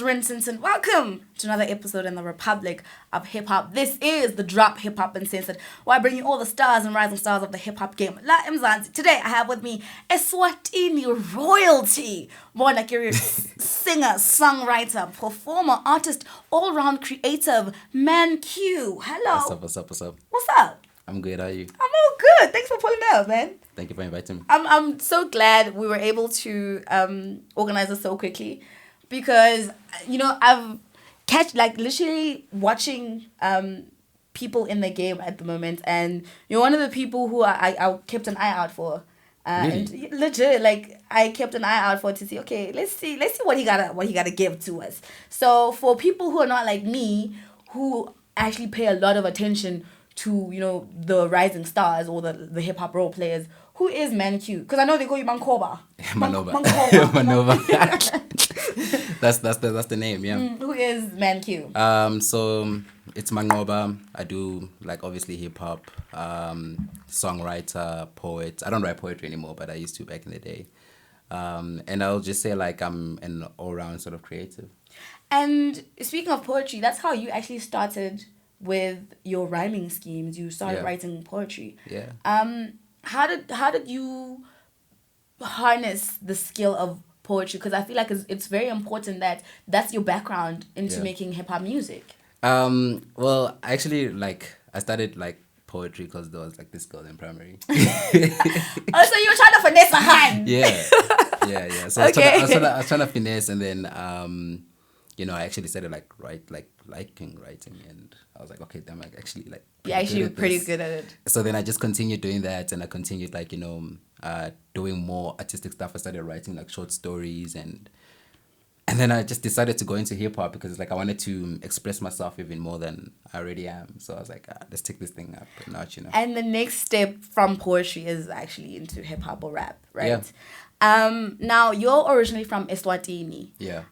is Rin Simpson. Welcome to another episode in the Republic of Hip Hop. This is the Drop Hip Hop Uncensored, where I bring you all the stars and rising stars of the hip hop game. La Mzansi. Today I have with me Eswatini royalty, born a curious singer, songwriter, performer, artist, all-round creative, man Q. Hello. What's up? What's up? I'm good. How are you? I'm all good. Thanks for pulling up, man. Thank you for inviting me. I'm so glad we were able to organize this so quickly, because I've literally watching people in the game at the moment, and you're one of the people who I kept an eye out for. Really? And legit, I kept an eye out for to see. Okay, let's see what he gotta give to us. So for people who are not like me, who actually pay a lot of attention to the rising stars or the hip hop role players, who is Man Q? Because I know they call you Mankoba. Manova. That's the name, yeah. Who is Man Q? So it's Mangoba. I do obviously hip hop, songwriter, poet. I don't write poetry anymore, but I used to back in the day. And I'll just say I'm an all round sort of creative. And speaking of poetry, that's how you actually started with your rhyming schemes. You started writing poetry. Yeah. How did you harness the skill of poetry? Because I feel like it's very important that's your background into making hip hop music. Well, actually, I started poetry because there was this girl in primary. Oh, so you were trying to finesse a hand. Yeah. So I was trying to finesse, and then I actually started liking writing, and I was like, okay, I'm actually pretty good at it. So then I just continued doing that, and I continued doing more artistic stuff. I started writing short stories, and then I just decided to go into hip hop because I wanted to express myself even more than I already am. So I was like, let's take this thing up a notch, And the next step from poetry is actually into hip hop or rap, right? Yeah. Now you're originally from Eswatini. Yeah.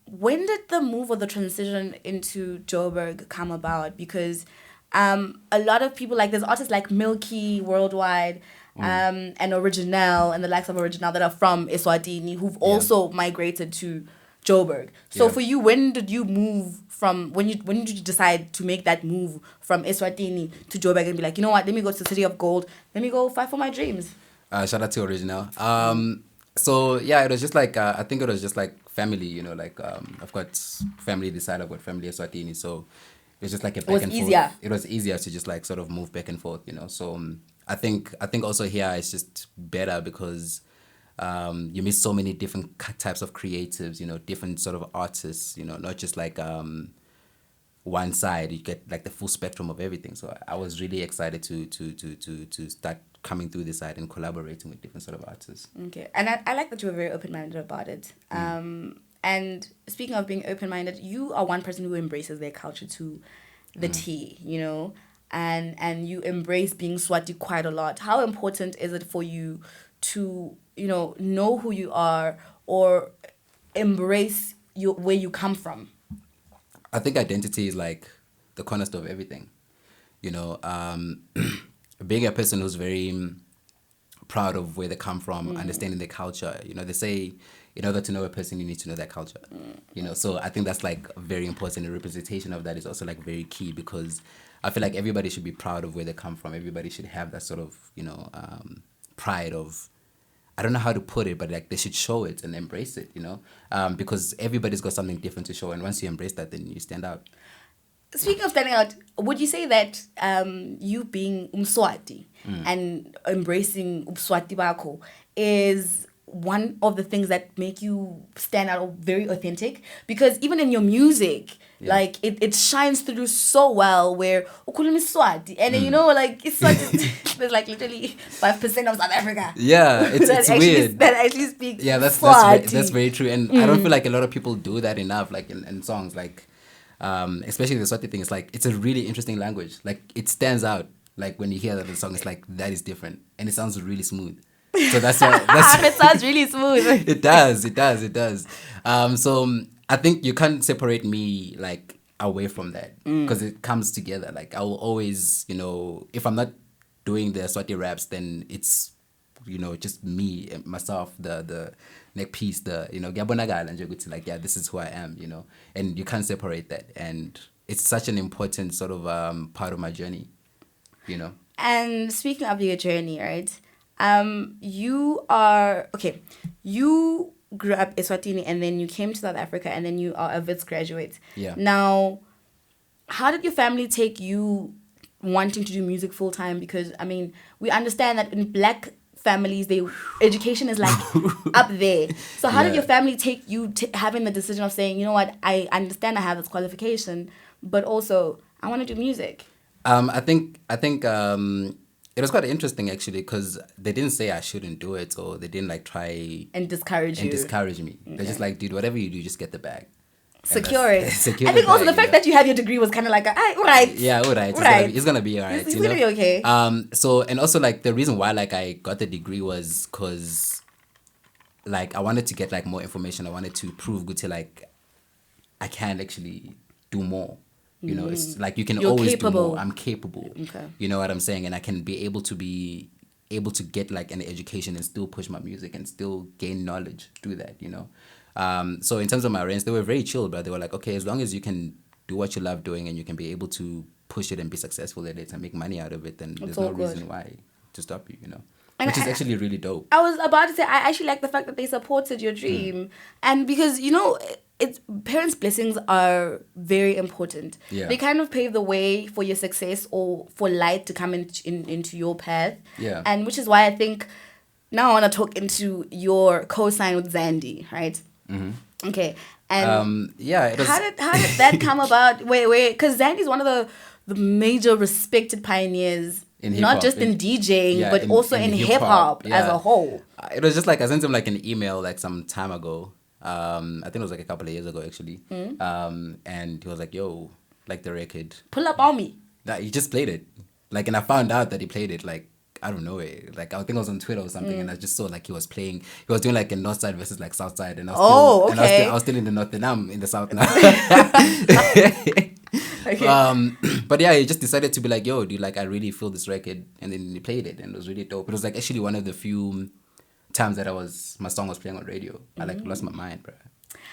When did the move or the transition into Joburg come about? Because a lot of people, there's artists like Milky Worldwide, and Original, and the likes of Original that are from Eswatini, who've also migrated to Joburg. So for you, when did you move from, when did you decide to make that move from Eswatini to Joburg and be like, you know what, let me go to the City of Gold, let me go fight for my dreams? Shout out to Original. So yeah, it was just I think it was just family, I've got family this side, I've got family Eswatini, so it was just a back and forth. It was easier to just sort of move back and forth, So I think also here it's just better because you meet so many different types of creatives, different sort of artists, not just one side. You get the full spectrum of everything. So I was really excited to start coming through this side and collaborating with different sort of artists. Okay, and I like that you were very open-minded about it. And speaking of being open-minded, you are one person who embraces their culture to the T, and you embrace being Swati quite a lot. How important is it for you to know who you are or embrace where you come from? I think identity is the cornerstone of everything. Being a person who's very proud of where they come from, understanding their culture. They say in order to know a person, you need to know their culture. So I think that's very important. The representation of that is also very key, because I feel everybody should be proud of where they come from. Everybody should have that sort of pride of, I don't know how to put it, but they should show it and embrace it. Because everybody's got something different to show, and once you embrace that, then you stand out. Speaking of standing out, would you say that you being Umswati and embracing Umswati Bako is one of the things that make you stand out, very authentic? Because even in your music, it shines through so well, where ukhuluma Swati, and then it's Swati, there's literally 5% of South Africa. Yeah, it's weird. That actually speaks. Yeah, that's very true, and I don't feel a lot of people do that enough, in songs, especially the Swati thing. It's a really interesting language. It stands out. When you hear that the song, it's that is different, and it sounds really smooth. So that's it sounds really smooth. It does. So I think you can't separate me away from that, because it comes together. I will always, if I'm not doing the Swati raps, then it's just me, myself, the neck piece, ngiyabonakala nje ukuthi like, yeah, this is who I am, and you can't separate that. And it's such an important sort of part of my journey, And speaking of your journey, right? You grew up Eswatini and then you came to South Africa and then you are a Wits graduate. Yeah. Now, how did your family take you wanting to do music full time? Because I mean, we understand that in Black families, education is like up there. So how did your family take you having the decision of saying, you know what, I understand I have this qualification, but also I want to do music? I think it was quite interesting actually, because they didn't say I shouldn't do it, or they didn't like try and discourage me. Okay. They're just like, dude, whatever you do, just get the bag. Secure it. I think also the fact that you have your degree was kind of like, all right. Yeah, all right. It's gonna be all right. It's gonna be okay. So, and also like the reason why like I got the degree was because like I wanted to get like more information. I wanted to prove good to like I can actually do more. It's like you can always capable. do more. I'm capable. Okay. You know what I'm saying? And I can be able to get like an education and still push my music and still gain knowledge through that, So in terms of my parents, they were very chill, but they were like, okay, as long as you can do what you love doing and you can be able to push it and be successful at it and make money out of it, then there's no reason why to stop you, Which is actually really dope. I was about to say, I actually like the fact that they supported your dream. And because, parents' blessings are very important. Yeah. They kind of pave the way for your success or for light to come into your path. Yeah. And which is why I think now I want to talk into your co-sign with Zandy, right? Mm-hmm. Okay. And it was... how did that come about? Wait, because Zandy's one of the major respected pioneers. Not just in DJing, but also in hip-hop as a whole. It was just like, I sent him like an email like some time ago. I think it was like a couple of years ago actually. And he was like, yo, like the record. Pull up on me. He just played it. Like, and I found out that he played it like, I don't know, like I think I was on Twitter or something, and I just saw like he was doing like a north side versus like south side, and I was still in the north, and I'm in the south now. Okay. But yeah, he just decided to be like, yo, dude, like I really feel this record, and then he played it, and it was really dope. It was like actually one of the few times that my song was playing on radio. I like lost my mind, bro.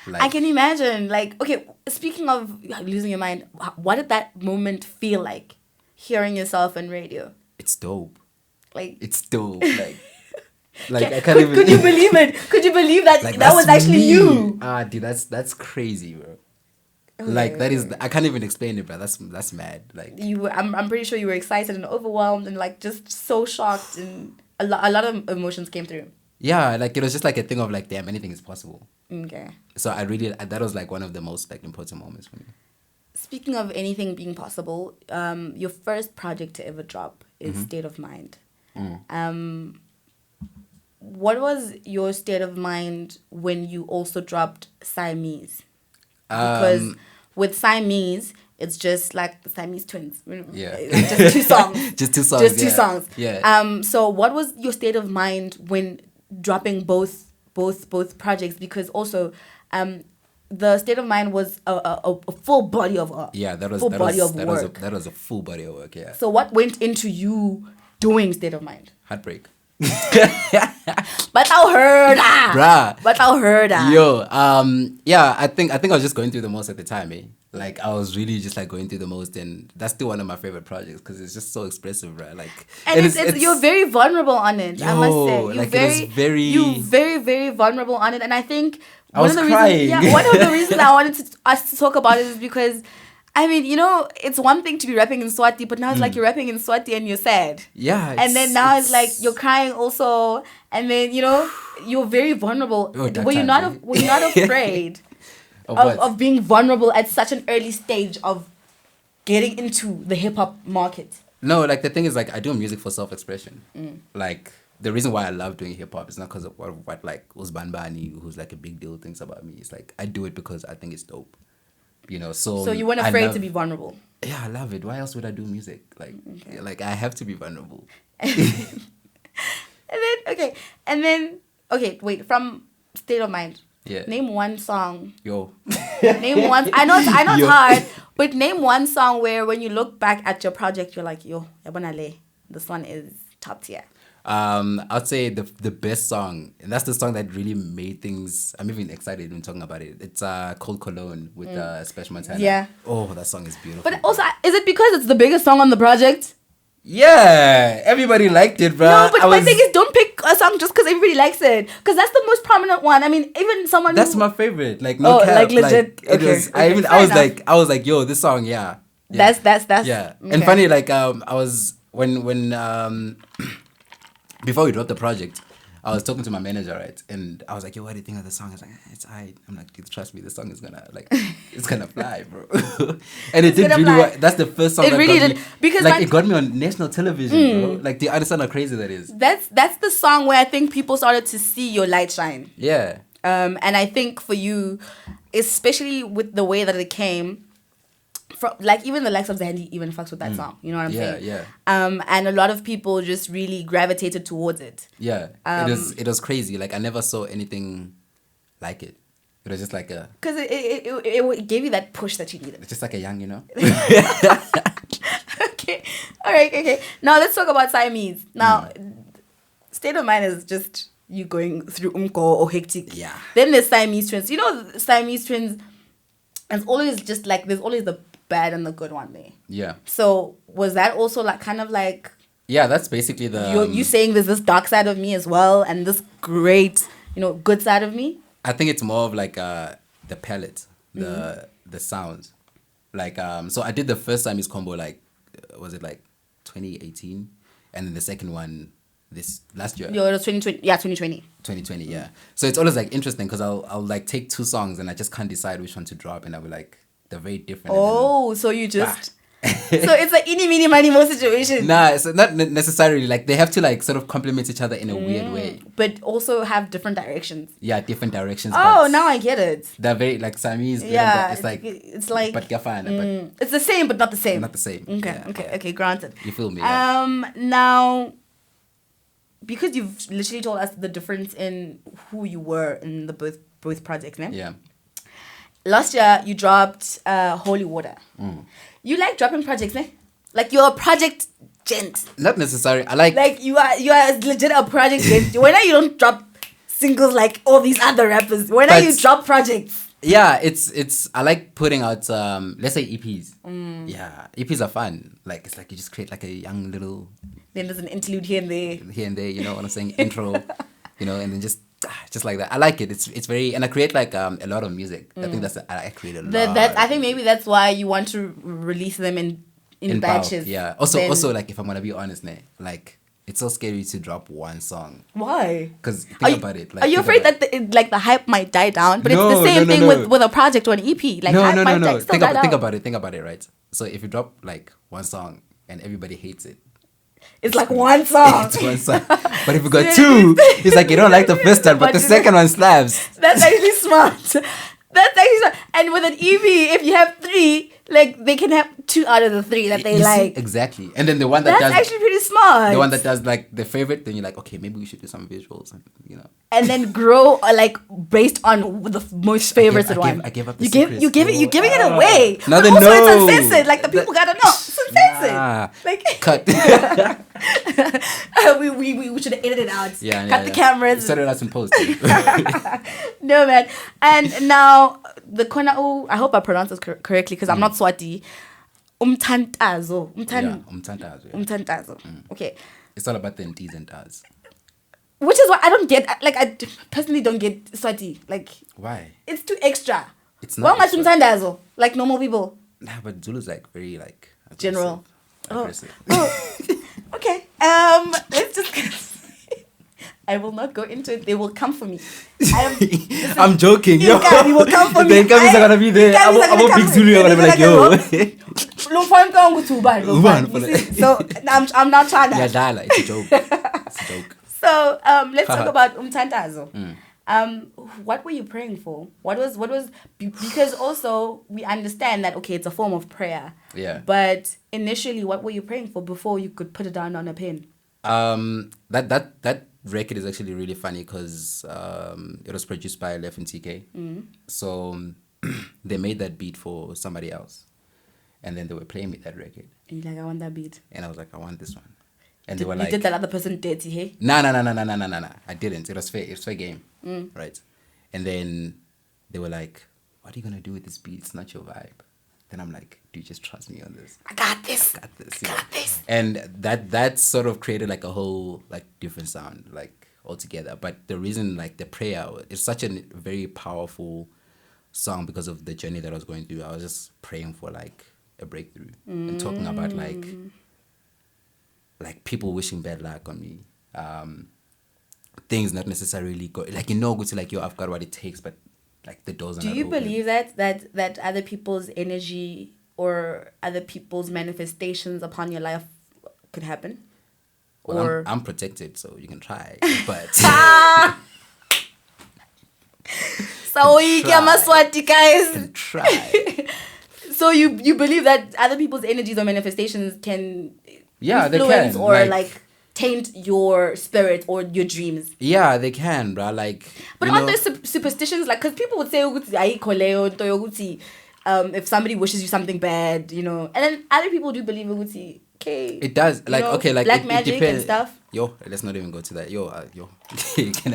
Like, I can imagine. Like, okay, speaking of losing your mind, what did that moment feel like? Hearing yourself on radio. It's dope. Like, it's dope. Like I can't even. Could you believe it? Could you believe that like, that was actually me. you? Dude, that's crazy, bro. Like that is, I can't even explain it, bro. That's mad. Like I'm pretty sure you were excited and overwhelmed and like just so shocked, and a lot of emotions came through. Yeah, like it was just like a thing of like, damn, anything is possible. Okay. So that was like one of the most like important moments for me. Speaking of anything being possible, your first project to ever drop is State of Mind. What was your state of mind when you also dropped Siamese? Because with Siamese, it's just like the Siamese twins. Yeah. Just two songs. Just two songs. Just two songs. Yeah. So what was your state of mind when dropping both projects? Because also, the State of Mind was a full body of work. Yeah, that was a full body of work. Yeah. So what went into you doing State of Mind? Heartbreak. But I heard bruh. But I heard Yo, yeah, I think I was just going through the most at the time, eh? Like I was really just like going through the most, and that's still one of my favorite projects because it's just so expressive, right? Like, and it's you're very vulnerable on it. I must say, you're very very vulnerable on it, and I think one of the reasons I wanted us to talk about it is because, I mean, it's one thing to be rapping in Swati, but now it's like you're rapping in Swati and you're sad. Yeah. And then now it's like you're crying also, and then you're very vulnerable. Were you not afraid of being vulnerable at such an early stage of getting into the hip hop market? No, like the thing is, like I do music for self-expression. Like the reason why I love doing hip hop is not because of what like Usban Bani, who's like a big deal, thinks about me. It's like I do it because I think it's dope. So you weren't afraid to be vulnerable. Yeah, I love it. Why else would I do music? Like, like I have to be vulnerable. Wait. From State of Mind. Yeah. Name one song. Yo. Name one. I know it's hard, but name one song where when you look back at your project, you're like, yo, yabonale, this one is top tier. I'd say the best song, and that's the song that really made things. I'm even excited when talking about it. It's called Cologne with Splash Montana. Yeah. Oh, that song is beautiful. But also, is it because it's the biggest song on the project? Yeah, everybody liked it, bro. No, but my thing is, don't pick a song just because everybody likes it, because that's the most prominent one. I mean, even someone. That's my favorite. Like no cap. Like legit. Like, okay. I was like, yo, this song, yeah. That's yeah. Okay. And funny, like I was when before we dropped the project, I was talking to my manager, right? And I was like, yo, what do you think of the song? I was like, it's alright. I'm like, dude, trust me, the song is gonna it's gonna fly, bro. And it did really well. That's the first song it really did. Me, because like it got me on national television, bro. Like, do you understand how crazy that is? That's the song where I think people started to see your light shine. Yeah. And I think for you, especially with the way that it came, from like even the likes of Zandy even fucks with that song. You know what I'm saying? Yeah. And a lot of people just really gravitated towards it. Yeah. It was crazy. Like I never saw anything like it. It was just like a... Because it gave you that push that you needed. It's just like a young, you know? Okay. All right. Okay. Now let's talk about Siamese. Now, State of Mind is just you going through or hectic. Yeah. Then there's Siamese twins. You know, Siamese twins, it's always just like, there's always the bad and the good one there. Yeah. So was that also like kind of like... Yeah, that's basically the... You saying there's this dark side of me as well and this great, good side of me? I think it's more of like the palette, the sounds. Like, so I did the first Siamese combo, like, was it like 2018? And then the second one this last year. Yeah, it was 2020. Yeah, 2020. 2020, yeah. So it's always like interesting because I'll like take two songs and I just can't decide which one to drop, and I'll be like, they're very different. Oh, so you just... So it's like eeny, meeny, miny, mo situation. Nah, it's not necessarily. Like, they have to like sort of complement each other in a weird way. But also have different directions. Yeah, different directions. Oh, now I get it. They're very like Siamese. Yeah, it's like... But it's the same, but not the same. Not the same. Okay, yeah. okay, granted. You feel me? Yeah. Now, because you've literally told us the difference in who you were in the both projects, ne? Yeah. Last year, you dropped Holy Water. You like dropping projects, ne? Like, you're a project gent. Not necessarily. I like... Like, you are legit a project gent. When are you don't drop singles like all these other rappers? When are you drop projects? Yeah, it's... I like putting out, let's say EPs. Yeah, EPs are fun. Like, it's like you just create like a young little... Then there's an interlude here and there. Here and there, you know what I'm saying? Intro, and then just like that. I like it. It's very... And I create like a lot of music. I think I create a lot. I think maybe that's why you want to release them in batches. Bulk, yeah. Also, like, if I'm gonna be honest, like, it's so scary to drop one song. Why? Because think about it. Like, are you afraid that the hype might die down? But it's the same thing with a project or an EP. Like, hype might still die down. Think about it, right? So if you drop like one song and everybody hates it, it's like one song. It's one song. But if you got two, it's like you don't like the first one, but the second one slaps. That's actually smart. And with an EP, if you have three, like, they can have two out of the three that they like. Exactly. And then the one that's actually pretty smart. The one that does like the favorite, then you're like, okay, maybe we should do some visuals, And then grow like based on the most favorited one. I gave up the secrets. You're giving it away. Now they also, know. it's uncensored. Like, the people gotta know. It's uncensored. Like, cut. we should have edited it out. Yeah, cut the cameras. Set it out in post. No, man. And now the Kona'u, I hope I pronounced this correctly because I'm not Swati. Umtantazo. Umtantazo. Okay. It's all about the T's and T's. Which is what I don't get. Like, I personally don't get Swati. Like, why? It's too extra. It's not. Why umtandazo? Like normal people. Nah, but Zulu's like very like aggressive. General. Aggressive. Oh. Okay. Let's just. I will not go into it. They will come for me. I'm joking. You will come for me. The incomes are gonna be there. I'm a big Zulu. I'm gonna be like, yo. So I'm not trying to. Yeah, dialogue. It's a joke. It's a joke. So let's talk about umtandazo. What were you praying for? What was because also we understand that, okay, it's a form of prayer. Yeah. But initially, what were you praying for before you could put it down on a pen? That record is actually really funny because it was produced by Lef and TK. So they made that beat for somebody else, and then they were playing me that record. And you're like, I want that beat. And I was like, I want this one. And they were like, you did that other person dirty, hey? No. I didn't. It was fair. It was fair game. Right. And then they were like, what are you going to do with this beat? It's not your vibe. Then I'm like, dude, just trust me on this. I got this. And that sort of created like a whole like different sound like altogether. But the reason like the prayer, it's such a very powerful song because of the journey that I was going through. I was just praying for like a breakthrough and talking about like people wishing bad luck on me. Things not necessarily go like go to like, yo, I've got what it takes, but like the doors are not open. Do you believe that other people's energy or other people's manifestations upon your life could happen? Well, or I'm protected, so you can try. But so you can Eswatini, guys. Try. So you believe that other people's energies or manifestations can influence they can or like taint your spirit or your dreams? Yeah, they can, bro. Like, but aren't there superstitions? Like, because people would say, if somebody wishes you something bad, and then other people do believe okay. It does. Like, okay, like black magic and stuff. Yo, let's not even go to that. Yo.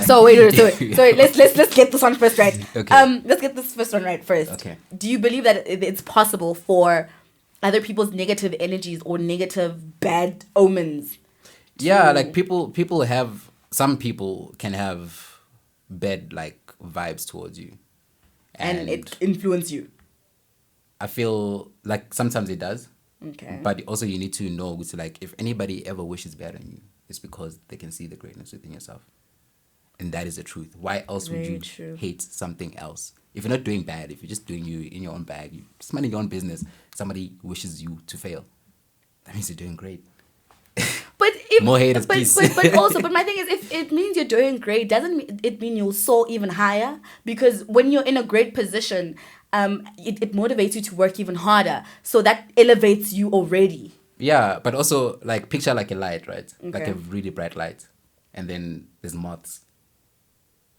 So wait. Let's get this one first right. Okay. Let's get this first one right first. Okay. Do you believe that it's possible for other people's negative energies or negative bad omens? Yeah, like some people can have bad like vibes towards you, and it influence you. I feel like sometimes it does. Okay. But also you need to know, it's like if anybody ever wishes bad on you, it's because they can see the greatness within yourself. And that is the truth. Why else would you hate something else? If you're not doing bad, if you're just doing you in your own bag, you're just minding your own business, somebody wishes you to fail, that means you're doing great. But more haters, please. But my thing is, if it means you're doing great, doesn't it mean you'll soar even higher? Because when you're in a great position, it motivates you to work even harder. So that elevates you already. Yeah, but also like picture like a light, right? Okay. Like a really bright light, and then there's moths.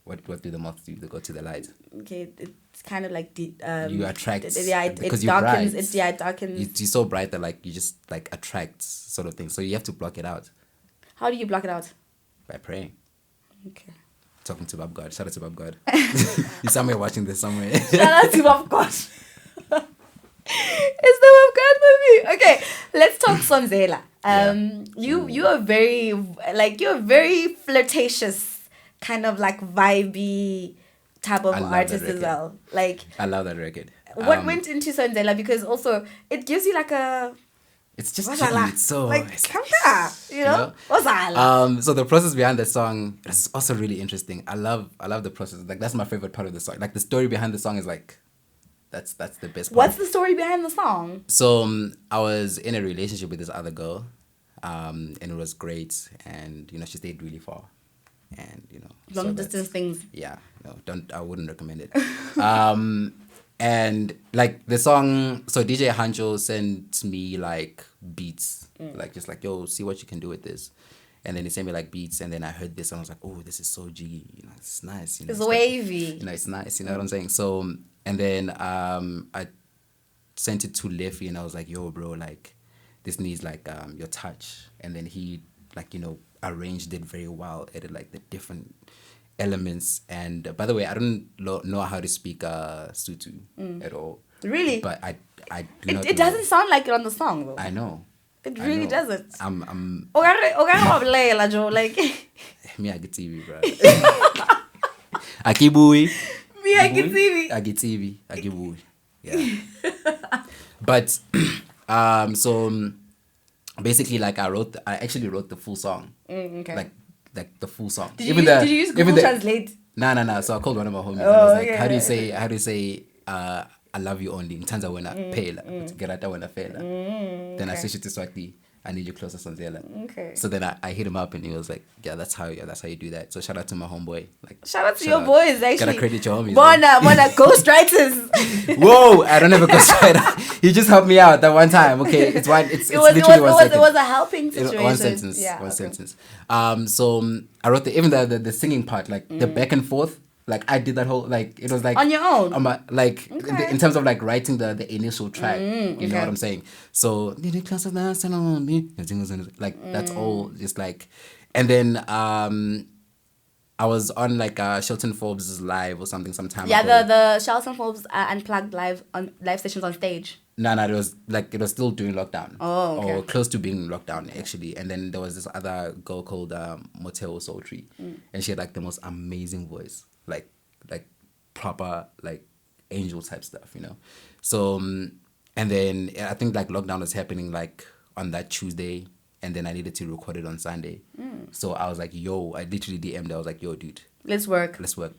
What do the moths do? They go to the light. Okay, it's kind of like you attract. It darkens. It darkens. You're so bright that like you just like attract sort of thing. So you have to block it out. How do you block it out? By praying. Okay. Talking to Bob God. Shout out to Bob God. You're somewhere watching this somewhere. Shout out to Bob God. It's the Bob God movie. Okay, let's talk Sonzela. You're very flirtatious, kind of like vibey type of artist as well. Like, I love that record. What went into Sonzela? Because also it gives you like a. It's just it's so like come there, so the process behind the song is also really interesting. I love the process. Like that's my favorite part of the song. Like the story behind the song is like that's the best part. What's the story behind the song? So I was in a relationship with this other girl, and it was great, and she stayed really far, and long distance things. Yeah, no, I wouldn't recommend it. And like the song, so DJ Hanjo sent me like beats, like just like, yo, see what you can do with this. And then he sent me like beats, and then I heard this and I was like, oh, this is so G, it's nice. It's wavy. It's nice, you know what I'm saying? So, and then I sent it to Leffy and I was like, yo, bro, like this needs like your touch. And then he like, arranged it very well, added like the different elements. And by the way, I don't know how to speak Sutu at all. Really? But I do not. It doesn't sound like it on the song though. I know. It really doesn't. I'm. Like. Me, I get TV, bro. Akibui. Me, I get TV. Akibui. Yeah. But so basically, like I actually wrote the full song. Okay. Like the full song. Did you use Google Translate? No. So I called one of my homies and I was like, how do you say I love you only in Tanzania when I pay Gerata when I fail. Then I switched it to Swati. I need you closer, Sonzela. Okay. So then I hit him up and he was like, yeah, that's how you do that. So shout out to my homeboy. Like shout out to your boys, actually. Gotta credit your homies. Mona ghostwriters. Whoa, I don't have a ghostwriter. He just helped me out that one time. Okay, it's literally one sentence. It was a helping situation. One sentence. Yeah, one sentence. So I wrote even the singing part, like the back and forth. Like I did that whole like it was like on your own. On my, like in terms of like writing the initial track. You know what I'm saying? So like that's all just like, and then I was on like Shelton Forbes' live or something sometime ago. Yeah, the Shelton Forbes unplugged live sessions on stage. No, it was still during lockdown. Oh, okay. Or close to being lockdown actually. And then there was this other girl called Motel Sultry, and she had like the most amazing voice, like proper like angel type stuff, you know. So and then I think like lockdown was happening like on that Tuesday. And then I needed to record it on Sunday. So I was like, yo, I literally DM'd. I was like, yo, dude. Let's work, bro. Let's work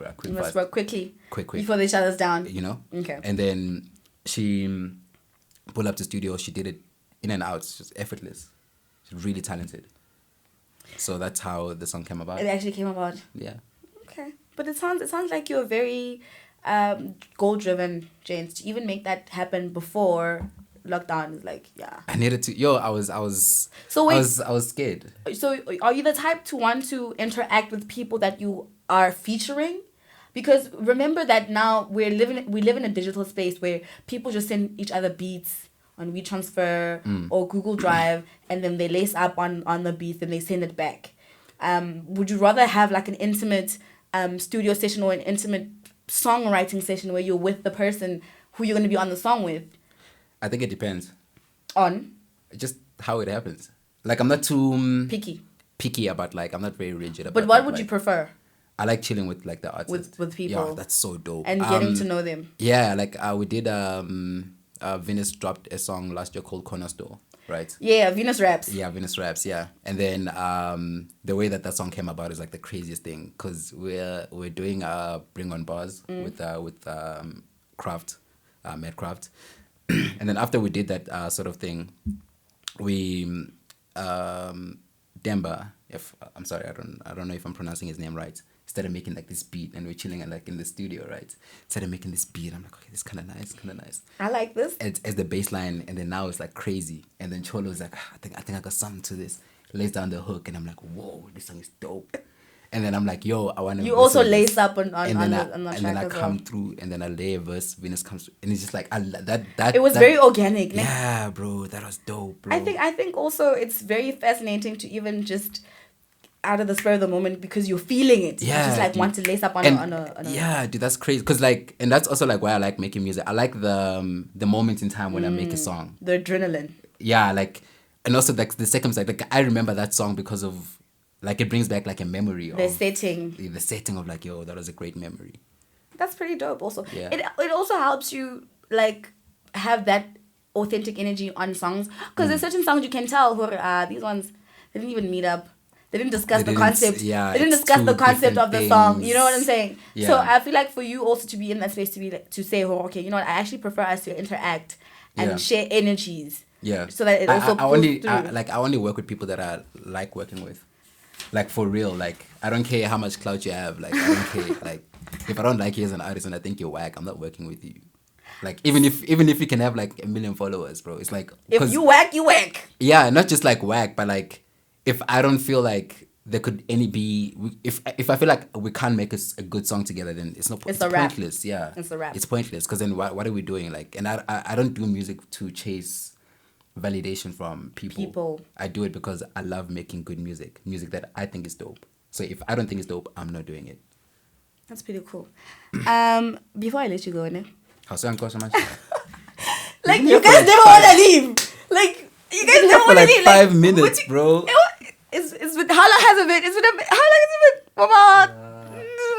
quickly. Quick. Before they shut us down. You know? Okay. And then she pulled up to studio. She did it in and out. It's just effortless. She's really talented. So that's how the song came about. It actually came about. Yeah. Okay. But it sounds like you're very goal-driven, James. To even make that happen before lockdown is like, yeah. I needed to. Yo, I was. So wait, I was scared. So are you the type to want to interact with people that you are featuring? Because remember that now we live in a digital space where people just send each other beats on WeTransfer or Google Drive, and then they lace up on the beats and they send it back. Would you rather have like an intimate studio session or an intimate songwriting session where you're with the person who you're going to be on the song with? I think it depends. On? Just how it happens. Like, I'm not too... Picky about, like, I'm not very rigid about... But what would you prefer? I like chilling with, like, the artists. With people. Yeah, that's so dope. And getting to know them. Yeah, like, we did... Venus dropped a song last year called Cornerstone, right? Yeah, Venus Raps. Yeah, Venus Raps, yeah. And then the way that song came about is, like, the craziest thing. Because we're doing Bring On Bars with Craft, Matt Craft. And then after we did that sort of thing, we Demba, I'm sorry, I don't know if I'm pronouncing his name right, started making like this beat, and we're chilling and like in the studio, right? Started making this beat. I'm like, okay, this is kind of nice. I like this. As the bass line, and then now it's like crazy. And then Cholo's like, I think I got something to this. Lays down the hook, and I'm like, whoa, this song is dope. And then I'm like, yo, I want to... You also lace up on the track and then I come well. through, and then I lay a verse, Venus comes through, and it's just like, that it was very organic. Yeah, bro, that was dope, bro. I think also it's very fascinating to even just out of the spur of the moment, because you're feeling it. Yeah, you just like want to lace up on a yeah, dude, that's crazy. Because like, and that's also like why I like making music. I like the moment in time when I make a song. The adrenaline. Yeah, like, and also like the circumstance. Like, I remember that song because of... Like, it brings back, like, a memory of... The setting of, like, yo, that was a great memory. That's pretty dope also. Yeah. It also helps you, like, have that authentic energy on songs. Because there's certain songs you can tell who these ones, they didn't even meet up. They didn't discuss the concept. Yeah, they didn't discuss the concept of the song. You know what I'm saying? Yeah. So I feel like for you also to be in that space, to be like, to say, oh, okay, you know what, I actually prefer us to interact and share energies. Yeah. So that it also pulls through. I only work with people that I like working with. Like, for real, like, I don't care how much clout you have. Like, I don't care. Like, if I don't like you as an artist and I think you're whack, I'm not working with you. Like, even if you can have, like, 1 million followers, bro, it's like... If you whack, you whack. Yeah, not just, like, whack, but, like, if I don't feel like there could be... If I feel like we can't make a good song together, then it's pointless. Yeah. It's a rap. It's pointless, because then what are we doing? Like, and I don't do music to chase... validation from people. I do it because I love making good music that I think is dope. So if I don't think it's dope, I'm not doing it. That's pretty cool. Before I let you go, ne? How so much? Like, you guys never want to leave. Like, you guys never want to leave. Like 5 minutes, bro. It's been, how long has it been? How long has it been? About...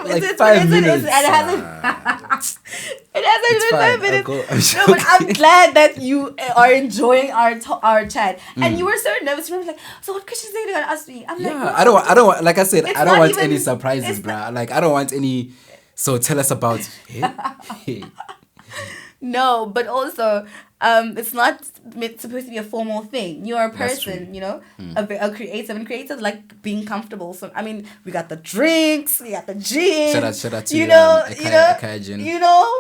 Like 5 minutes. It hasn't been 5 minutes. No, but I'm glad that you are enjoying our chat. And you were so nervous. You were like, so what questions are you going to ask me? I'm like, yeah, I don't want, like I said, I don't want any surprises, bro. Like, I don't want any, so tell us about it. No, but also, it's not supposed to be a formal thing. You're a person, you know, a creative, and creatives like being comfortable. So I mean, we got the drinks, we got the gin. Shout out to you know,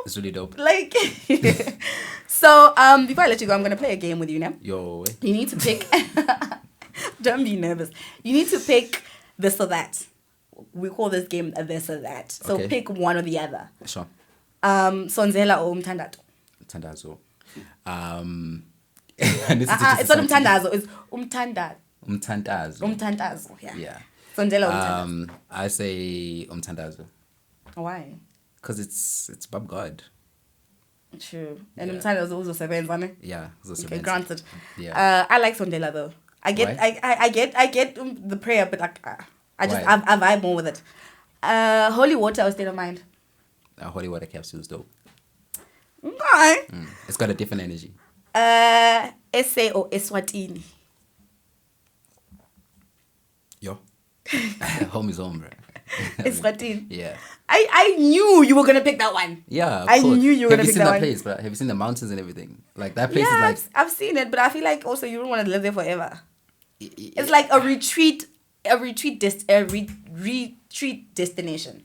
it's really dope. Like, so before I let you go, I'm gonna play a game with you now. Yo, you need to pick. Don't be nervous. You need to pick this or that. we call this game a this or that. So pick one or the other. Sure. Sonzela or umthandazo? Umthandazo. It's not umthandazo. It's umthandazo. Umthandazo. Yeah. Sonzela or umthandazo? I say umthandazo. Why? Because it's Bob God. True. And umthandazo also sevenza. Yeah. Okay, granted. Yeah. I like Sondela though. I get the prayer, but I vibe more with it. Holy water or state of mind? Holy water capsules though. Okay. It's got a different energy. Essay or Eswatini? Yo. Home is home, bro. Eswatini. Yeah. I knew you were gonna pick that one. Yeah, I knew you were gonna pick that one. Have you seen that place, bro? Have you seen the mountains and everything? Like that place is like. I've seen it, but I feel like also you don't want to live there forever. It's like a retreat destination.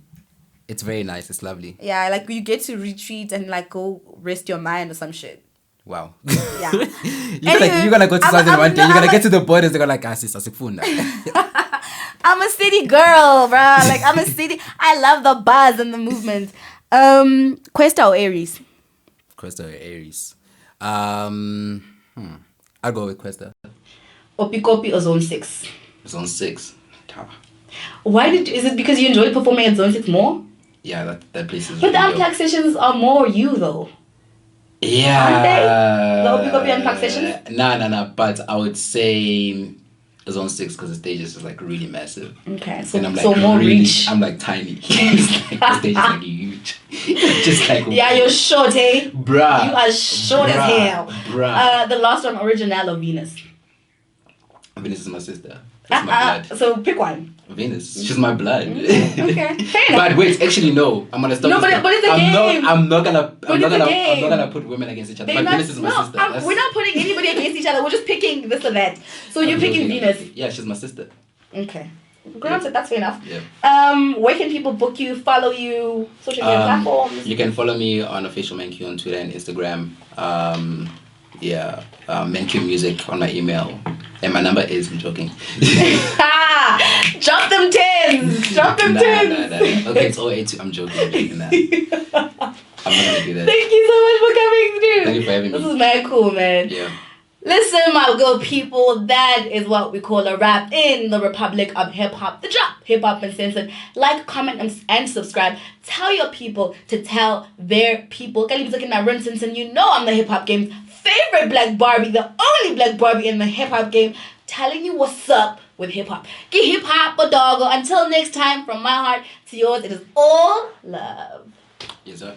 It's very nice. It's lovely. Yeah, like you get to retreat and like go rest your mind or some shit. Wow. Yeah. You're gonna go to Southern one day. You're gonna get to the borders. They're gonna like, sister, I'm a city girl, bro. Like I'm a city. I love the buzz and the movement. Questa or Aries? Questa or Aries? I'll go with Questa. Opikopi or Zone 6? Zone 6. Is it because you enjoy performing at Zone 6 more? Yeah, that place is. But the unplugged sessions are more you though. Yeah. Aren't they? The Opikopi unplugged sessions? No. But I would say Zone 6 because the stage is like really massive. Okay. And I'm like so more really, reach. I'm like tiny. Like, the stage is like huge. Just like. Yeah, you're short, eh? Bruh. You are short as hell. Bruh. The last one, Original or Venus? Venus is my sister. That's my blood. So pick one. Venus. She's my blood. Okay. Fair enough. But wait, actually no. I'm gonna stop. No, but it's a game. I'm not gonna put women against each other. But Venus is my sister. We're not putting anybody against each other. We're just picking this or that. So you're picking Venus. Yeah, she's my sister. Okay. Granted, that's fair enough. Yeah. Where can people book you, follow you, social media platforms? You can follow me on Official MenQ on Twitter and Instagram. MenQ Music on my email. And my number is, I'm joking. Drop them tens! Drop them tens! Nah. Okay, it's 082. I'm joking. Nah. I'm not gonna do that. Thank you so much for coming through. Thank you for having me. This is mad cool, man. Yeah. Listen, my good people, that is what we call a rap in the Republic of Hip Hop. The Drop, Hip Hop Uncensored. Like, comment, and subscribe. Tell your people to tell their people. You know I'm the hip hop game's favorite black Barbie, the only black Barbie in the hip hop game, telling you what's up with hip hop. Get hip hop a doggo. Until next time, from my heart to yours, it is all love. Yes, sir.